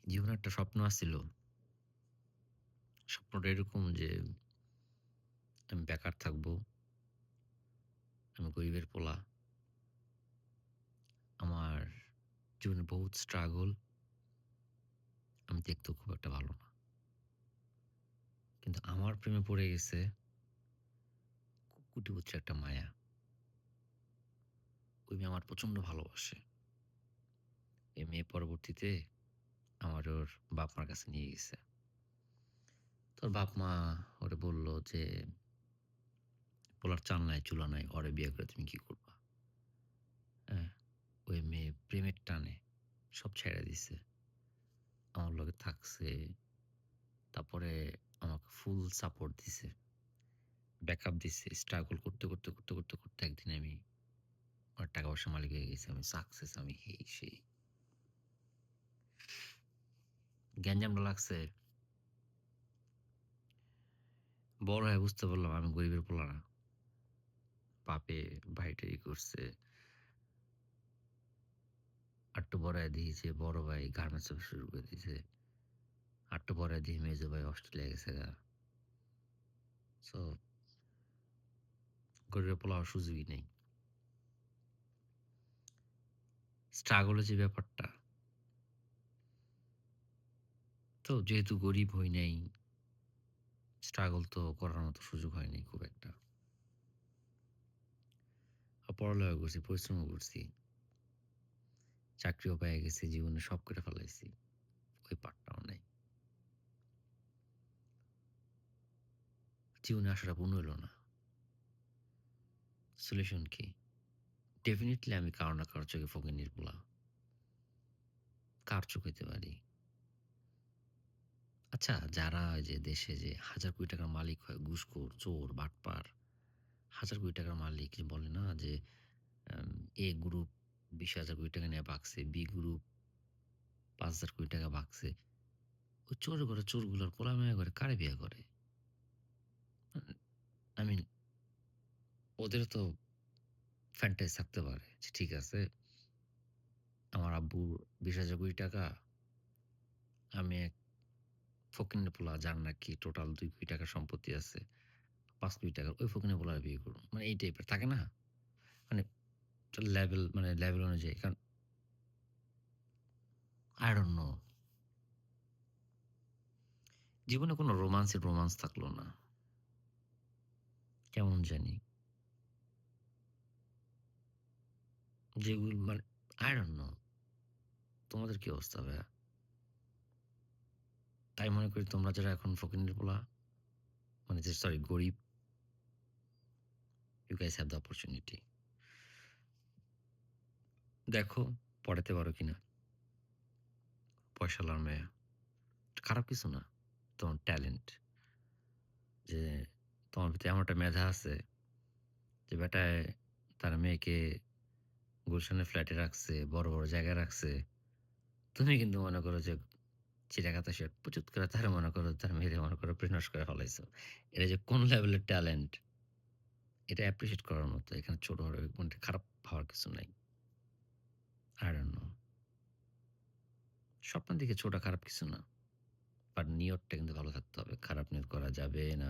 জীবনে একটা স্বপ্ন আছিল। স্বপ্নটা এরকম যে আমি বেকার থাকবো। আমি গরিবের পোলা। আমার জীবনে বহুত স্ট্রাগল। আমি দেখতেও খুব একটা ভালো না। কিন্তু আমার প্রেমে পড়ে গেছে খুব কোটিপতির একটা মায়া। ওই মেয়ে আমার প্রচন্ড ভালোবাসে। এই মেয়ে পরবর্তীতে আমার ওর বাপ-মার কাছে নিয়ে গেছে। তো ওর বাপ-মা ওরে বলল যে, "পোলার চাল নাই, চুলা নাই। ওরে বিয়ে করে তুমি কি করবা?" হ্যাঁ? ওই মেয়ে প্রেমের টানে সব ছাইড়া দিছে। আমার লগে থাকছে। তারপরে আমাকে ফুল সাপোর্ট দিছে। ব্যাকআপ দিছে। স্ট্রাগল করতে একদিন আমি অনেক টাকা পয়সার মালিক হয়ে গেছি। আমি সাকসেস, আমি এই সেই। গ্যাঞ্জামটা লাগছে বড় হয়ে বুঝতে পারলাম আমি গরিবের পোলা না। বাপে ভাইটাই করছে। আরেকটু বড় হয়ে দেখি যে বড় ভাই গার্মেন্টস ব্যবসা শুরু করে দিছে। আরেকটু বড় হয়ে দেখি মেজো ভাই অস্ট্রেলিয়া গেছে গা। সো গরিবের পোলা হওয়ার সুযোগই নেই। স্ট্রাগল এর যে ব্যাপারটা, তো যেহেতু গরিব হই নাই, স্ট্রাগল তো করার মতো সুযোগ হয়নি খুব একটা। পড়ালেখা করছি, পরিশ্রমও করছি। চাকরিও পেয়ে গেছি, জীবনে সব করে ফেলাইছি। ওই পার্টটাও নাই। জীবনে আশাটা পূর্ণ হইল না। সলিউশন কি? ডেফিনিটলি আমি কারো না কারো চোখে ফকিন্নির পোলা। কার চোখ হইতে পারি? আচ্ছা, যারা এই যে দেশে যে হাজার কোটি টাকার মালিক হয়, ঘুষখোর, চোর, বাটপার, হাজার কোটি টাকার মালিক যে বলে না যে আম এ গ্রুপ ২০,০০০ কোটি টাকা নিয়ে ভাগছে, বি গ্রুপ ৫,০০০ কোটি টাকা ভাগছে। ওই চোরের ঘরে চোরগুলোর পোলা-মাইয়া করে কারে বিয়ে করে? আই মিন ওদেরও তো ফ্যান্টাসি থাকতে পারে যে ঠিক আছে, আমার আব্বুর ২০,০০০ কোটি টাকা, আমি এক ফকিন্নির পোলা যার নাকি টোটাল ২ কোটি টাকার সম্পত্তি আছে। ৫ কোটি টাকার ওই ফকিন্নির পোলারে বিয়ে করব। মানে এই টাইপের থাকে না? মানে লেভেল অনুযায়ী। কারণ I don't know, জীবনে কোনো রোমান্স থাকলো না। কেমন জানি যেগুলো মানে I don't know, তোমাদের কি অবস্থা ভাইয়া? তাই মনে করি তোমরা যারা এখন ফকিন্নির পোলা মানে যে সরি গরিব, you guys have the opportunity. দেখো পড়াতে পারো কিনা? পয়সাওয়ালার মেয়ে। খারাপ কিছু না। তোমার ট্যালেন্ট। যে তোমার ভিতরে এমন একটা মেধা আছে যে বেটায় তার মেয়েকে গুলশানের ফ্ল্যাটে রাখছে, বড় জায়গায় রাখছে। তুমি কিন্তু মনে করো যে চিরাগাতা শেঠ পুচুত করে তারে মনে করো তার মেয়েরে মনে করো প্রেনস করে ফেলাইছো। এটা যে কোন লেভেলের ট্যালেন্ট এটা অ্যাপ্রিশিয়েট করার মতো। এখানে ছোট বড় কোনটা খারাপ ভাবার কিছু নাই। I don't know, স্বপ্নের দিকে ছোট খারাপ কিছু না। বাট নিয়তটা কিন্তু ভালো থাকতে হবে। খারাপ নিয়ত করা যাবে না।